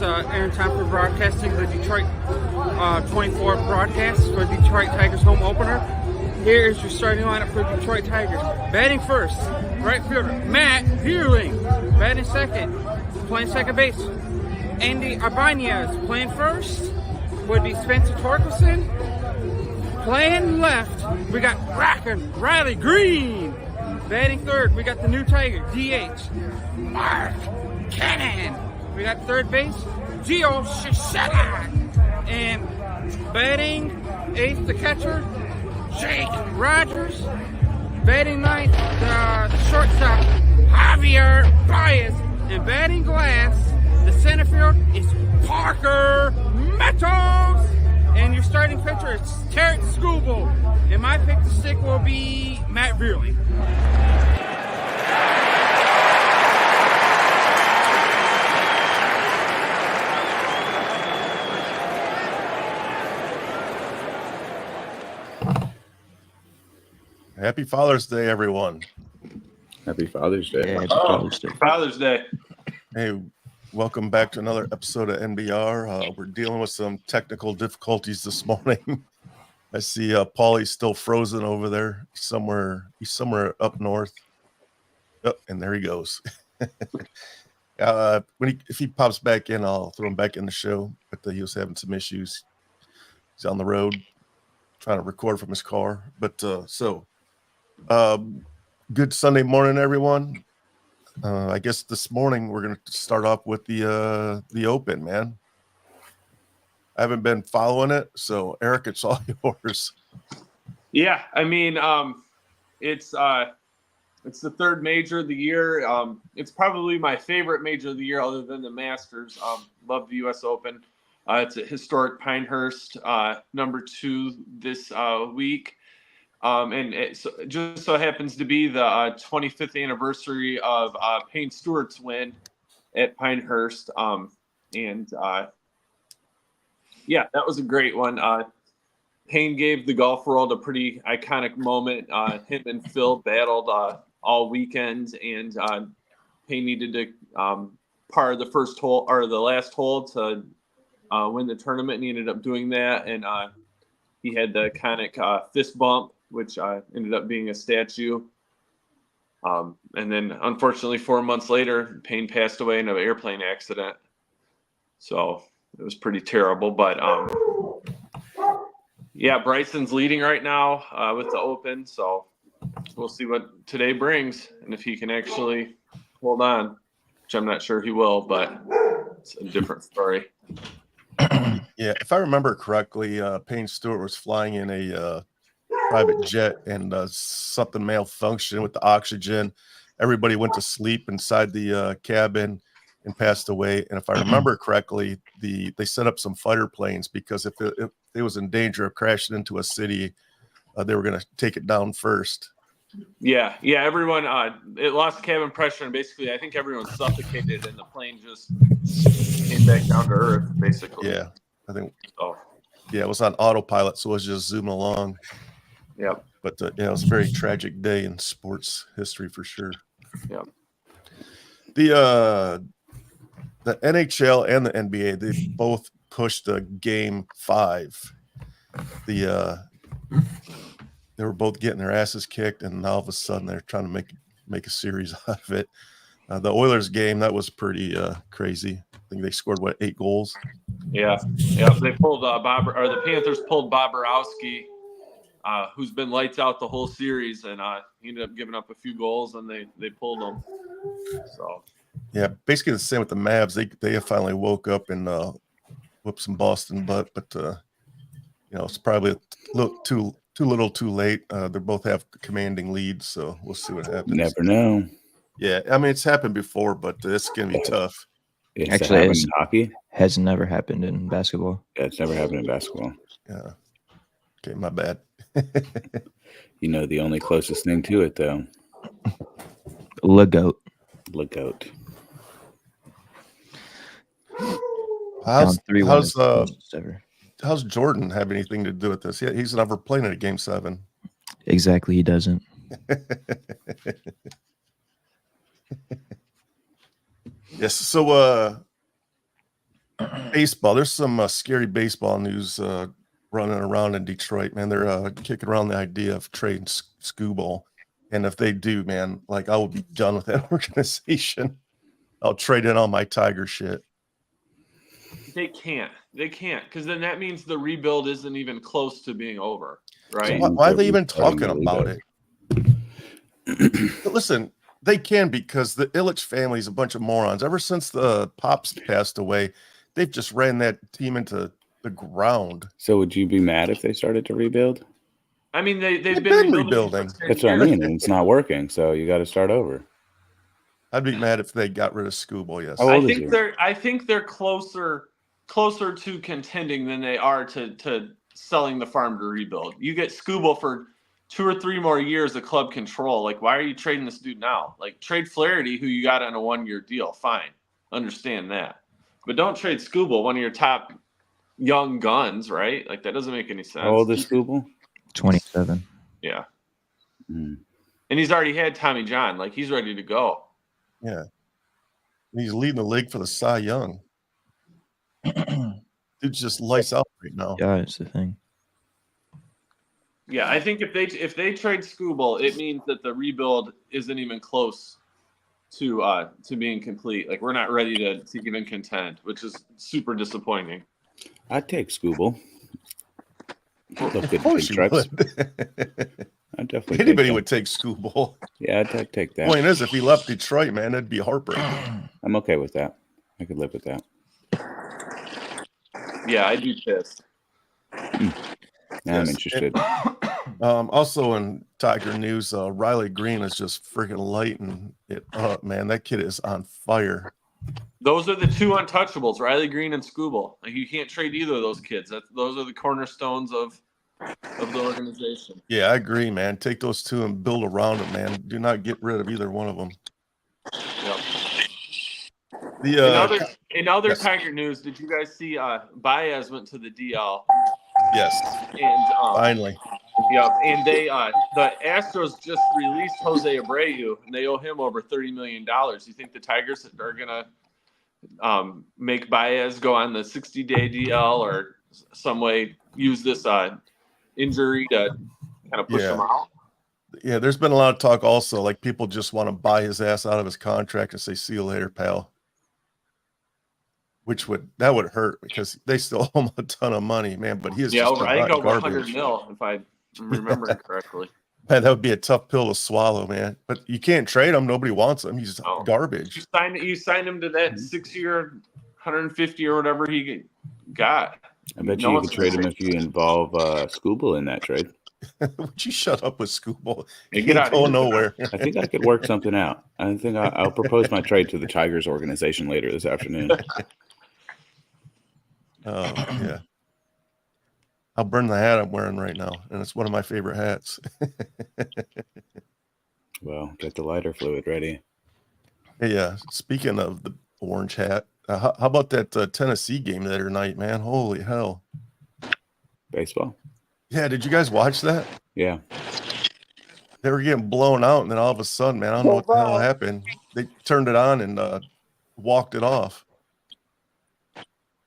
Aaron time for broadcasting the Detroit 24 broadcast for Detroit Tigers home opener. Here is your starting lineup for Detroit Tigers. Batting first, right fielder Matt Vierling. Batting second, playing second base, Andy Ibanez. Playing first would be Spencer Torkelson. Playing left, we got Bracken Riley Green. Batting third, we got the new Tiger, DH, Mark Cannon. We got third base, Gio Shishada. And batting eighth, the catcher, Jake Rogers. Batting ninth, the shortstop, Javier Baez. And batting glass, the center field is Parker Meadows. And your starting pitcher is Terrence Scooble. And my pick to stick will be Matt Vierling. Happy Father's Day, everyone. Happy Father's Day. Yeah, Father's Day. Hey, welcome back to another episode of NBR. We're dealing with some technical difficulties this morning. I see Paulie's still frozen over there somewhere. He's somewhere up north. Oh, and there he goes. If he pops back in, I'll throw him back in the show. But he was having some issues. He's on the road trying to record from his car. But good Sunday morning, everyone. I guess this morning we're going to start off with the Open, man. I haven't been following it, so Eric, it's all yours. Yeah, I mean, it's the third major of the year. It's probably my favorite major of the year, other than the Masters. Love the U.S. Open. It's at historic Pinehurst, number 2 this week. And it just so happens to be the 25th anniversary of Payne Stewart's win at Pinehurst. Yeah, that was a great one. Payne gave the golf world a pretty iconic moment. Him and Phil battled all weekend, and Payne needed to par the first hole or the last hole to win the tournament, and he ended up doing that. And he had the iconic fist bump, which ended up being a statue. And then, unfortunately, 4 months later, Payne passed away in an airplane accident. So it was pretty terrible. But, yeah, Bryson's leading right now with the Open. So we'll see what today brings and if he can actually hold on, which I'm not sure he will, but it's a different story. Yeah, if I remember correctly, Payne Stewart was flying in a private jet, and something malfunctioned with the oxygen. Everybody went to sleep inside the cabin and passed away. And if I remember correctly, they set up some fighter planes because if it was in danger of crashing into a city, they were going to take it down first. Yeah, everyone it lost cabin pressure, and basically I think everyone suffocated, and the plane just came back down to earth, basically. Yeah, I think. Oh, yeah, it was on autopilot, so it was just zooming along. Yep. But yeah, it was a very tragic day in sports history for sure. Yep. The NHL and the NBA, they both pushed Game 5. They were both getting their asses kicked, and all of a sudden they're trying to make a series out of it. The Oilers game, that was pretty crazy. I think they scored 8 goals. Yeah. They pulled the Panthers pulled Bobrovsky, who's been lights out the whole series, and he ended up giving up a few goals, and they pulled him. So yeah, basically the same with the Mavs. They finally woke up and whooped some Boston butt, but it's probably a little too little, too late. They both have commanding leads, so we'll see what happens. Never know. Yeah, I mean it's happened before, but it's gonna be tough. Actually, in hockey has never happened in basketball. Yeah, it's never happened in basketball. Yeah. Okay, my bad. The only closest thing to it, though. Legoat. How's Jordan have anything to do with this? Yeah, he's never played in a Game 7. Exactly, he doesn't. Yes. So baseball. There's some scary baseball news running around in Detroit, man. They're kicking around the idea of trading Scooble. And if they do, man, like I will be done with that organization. I'll trade in all my Tiger shit. They can't. They can't, because then that means the rebuild isn't even close to being over, right? Why are they even talking about it? But listen, they can, because the Illich family is a bunch of morons. Ever since the Pops passed away, they've just ran that team into the ground. So would you be mad if they started to rebuild? I mean, they've They've been been rebuilding. for 10 That's what I years. mean. And it's not working, so you got to start over. I'd be mad if they got rid of Scooble. Yes. How old is he? I think they're closer to contending than they are to selling the farm to rebuild. You get Scooble for 2 or 3 more years of club control. Like, why are you trading this dude now? Like, trade Flaherty, who you got on a 1-year deal. Fine, understand that, but don't trade Scooble, one of your top young guns, right? Like, that doesn't make any sense. How old is Scooble? 27. Yeah, Mm. and he's already had Tommy John. Like, he's ready to go. Yeah. He's leading the league for the Cy Young. Dude's just lights out right now. Yeah, it's the thing. Yeah, I think if they trade Scooble, it means that the rebuild isn't even close to being complete. Like, we're not ready to even contend, which is super disappointing. I'd take Scooble. Look good Of course big you trucks. would. I'd definitely Anybody take would take Scooble. Yeah, I'd take that. Point is, if he left Detroit, man, that'd be heartbreaking. I'm okay with that. I could live with that. Yeah, I'd be pissed. Now I'm interested. Also in Tiger news, Riley Green is just freaking lighting it up, man. That kid is on fire. Those are the 2 untouchables, Riley Green and Scooble. Like, you can't trade either of those kids. Those are the cornerstones of the organization. Yeah, I agree, man. Take those 2 and build around them, man. Do not get rid of either one of them. Yep. In other yes. Tiger news, did you guys see Baez went to the DL? Yes, And finally. Yep, and they the Astros just released Jose Abreu, and they owe him over $30 million. You think the Tigers are gonna make Baez go on the 60-day DL or some way use this injury to kind of push him out? Yeah, there's been a lot of talk also, like people just want to buy his ass out of his contract and say, see you later, pal. That would hurt because they still owe him a ton of money, man. But he is just I think over garbage. 100 mil, if I remember correctly. Man, that would be a tough pill to swallow, man. But you can't trade him. Nobody wants him. He's garbage. You signed him to that 6-year, 150 or whatever he got. I bet you could trade him if you involve Scooble in that trade. Would you shut up with Scooble? Hey, He get ain't out going of here. nowhere. I think I could work something out. I think I'll propose my trade to the Tigers organization later this afternoon. Oh, yeah. I'll burn the hat I'm wearing right now, and it's one of my favorite hats. Well, get the lighter fluid ready. Hey, speaking of the orange hat, how about that Tennessee game the other night, man? Holy hell. Baseball? Yeah, did you guys watch that? Yeah. They were getting blown out, and then all of a sudden, man, I don't know what the hell happened. They turned it on and walked it off.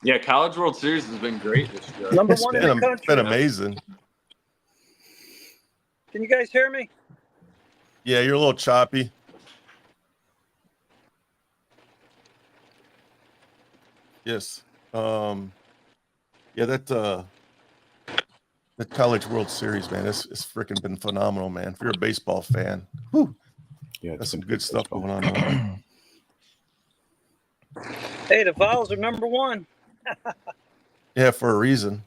Yeah, College World Series has been great this year. Number It's one in the been country. amazing. Can you guys hear me? Yeah, you're a little choppy. Yes. Yeah, that College World Series, man, it's freaking been phenomenal, man. If you're a baseball fan, whew, Yeah, that's some good stuff going on there. Hey, the Vols are number one. Yeah, for a reason.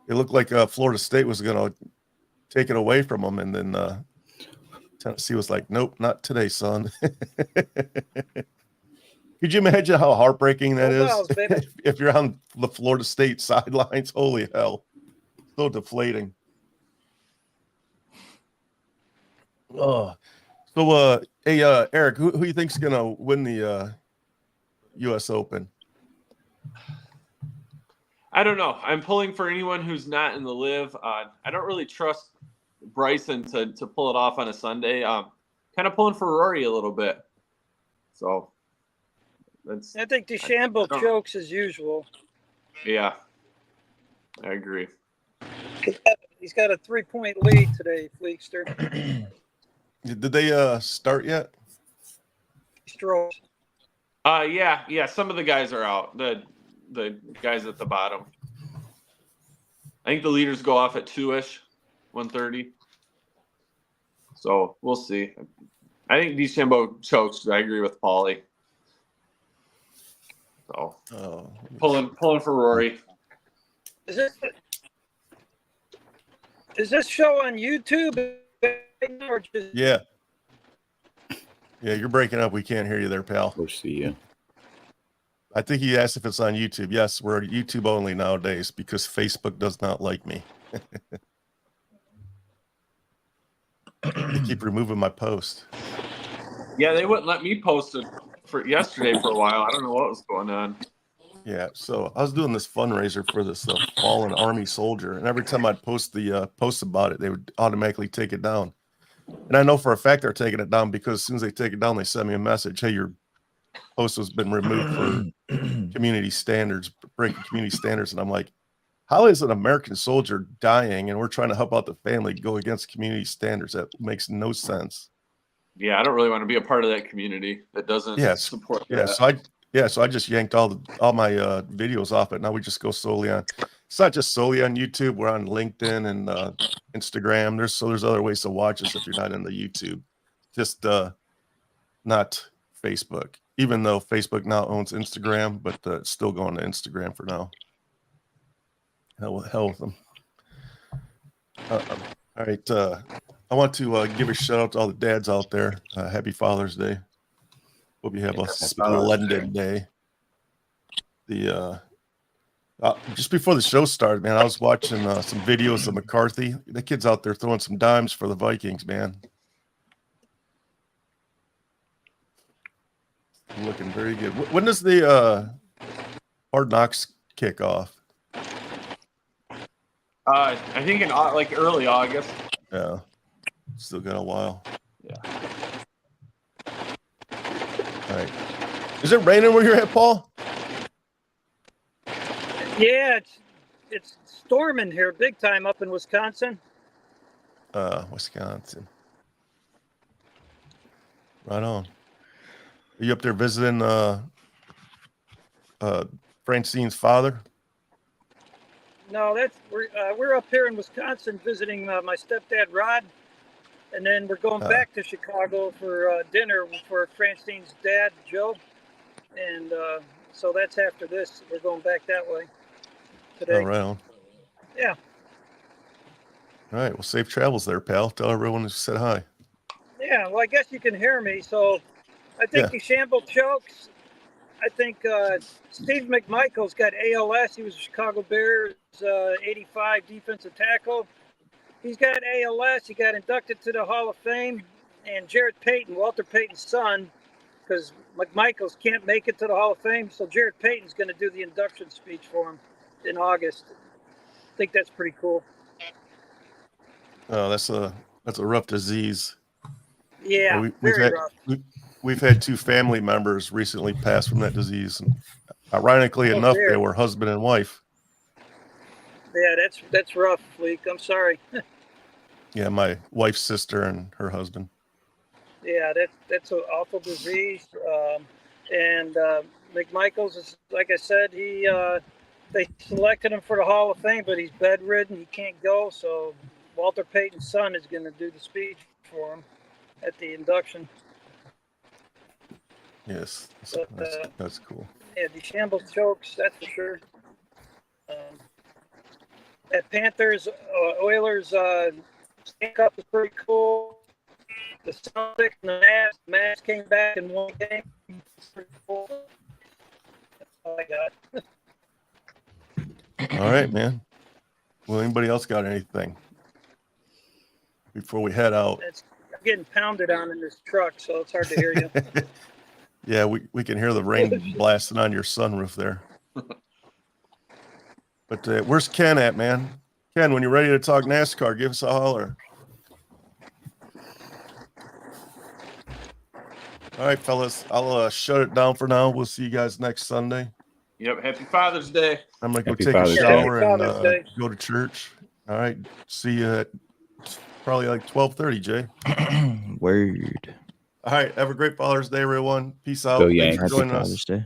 It looked like Florida State was going to take it away from them, and then Tennessee was like, nope, not today, son. Could you imagine how heartbreaking that is? Vols, baby. If you're on the Florida State sidelines? Holy hell. So deflating. Oh. So, hey, Eric, who you think's going to win the U.S. Open? I don't know. I'm pulling for anyone who's not in the live. I don't really trust Bryson to pull it off on a Sunday. Kind of pulling for Rory a little bit. So That's I think DeChambeau chokes as usual. yeah. I agree. He's got a 3-point lead today, Fleekster. Did they start yet? Strokes. Yeah. Some of the guys are out. The guys at the bottom. I think the leaders go off at 2-ish, 1:30. So we'll see. I think DeChambeau chokes. I agree with Paulie. So pulling for Rory. Is this show on YouTube or just? Yeah. Yeah, you're breaking up. We can't hear you there, pal. We'll see you. I think he asked if it's on YouTube. Yes, we're YouTube only nowadays because Facebook does not like me. They keep removing my post. Yeah, they wouldn't let me post it for yesterday for a while. I don't know what was going on. Yeah, so I was doing this fundraiser for this fallen army soldier, and every time I'd post the post about it, they would automatically take it down. And I know for a fact they're taking it down because as soon as they take it down, they send me a message, "Hey, your post has been removed for community standards, breaking community standards." And I'm like, how is an American soldier dying and we're trying to help out the family go against community standards? That makes no sense. Yeah, I don't really want to be a part of that community that doesn't support that. So I just yanked all my videos off it. Now we just go solely on. It's not just solely on YouTube. We're on LinkedIn and Instagram. There's other ways to watch us if you're not into YouTube. Just not Facebook. Even though Facebook now owns Instagram, but it's still going to Instagram for now. Hell with them. All right. I want to give a shout out to all the dads out there. Happy Father's Day. Hope you have a splendid day. Just before the show started, man, I was watching some videos of McCarthy. The kid's out there throwing some dimes for the Vikings, man. Looking very good. When does the Hard Knocks kick off? I think in like early August. Yeah, still got a while. Yeah. All right. Is it raining where you're at, Paul? Yeah, it's storming here big time up in Wisconsin. Wisconsin. Right on. Are you up there visiting Francine's father? No, we're up here in Wisconsin visiting my stepdad Rod, and then we're going back to Chicago for dinner for Francine's dad Joe, and so that's after this. We're going back that way today. Oh, right on. Yeah. All right. Well, safe travels there, pal. Tell everyone to say hi. Yeah. Well, I guess you can hear me. So I think DeChambeau chokes. I think Steve McMichael's got ALS. He was a Chicago Bears 85 defensive tackle. He's got ALS. He got inducted to the Hall of Fame. And Jared Payton, Walter Payton's son, because McMichael's can't make it to the Hall of Fame, so Jared Payton's going to do the induction speech for him in August. I think that's pretty cool. Oh, that's a rough disease. Yeah, rough. We've had two family members recently pass from that disease. And ironically enough, they were husband and wife. Yeah, that's rough, Fleek. I'm sorry. Yeah, my wife's sister and her husband. Yeah, that's an awful disease. And McMichael's is, like I said, they selected him for the Hall of Fame, but he's bedridden. He can't go. So Walter Payton's son is going to do the speech for him at the induction. Yes, that's cool. Yeah, DeChambeau chokes, that's for sure. That Panthers Oilers Stanley Cup is pretty cool. The Celtics and the Mavs came back in one game. It's pretty cool. That's all I got. All right, man. Well, anybody else got anything before we head out? I'm getting pounded on in this truck, so it's hard to hear you. Yeah, we can hear the rain blasting on your sunroof there. But where's Ken at, man? Ken, when you're ready to talk NASCAR, give us a holler. All right, fellas. I'll shut it down for now. We'll see you guys next Sunday. Yep. Happy Father's Day. I'm gonna go Happy take Father's a Day. shower Happy and Father's Day. go to church. All right. See you at probably like 12:30, Jay. Word. All right. Have a great Father's Day, everyone. Peace out. Go Thanks Yanks. for Happy joining us. Father's Day.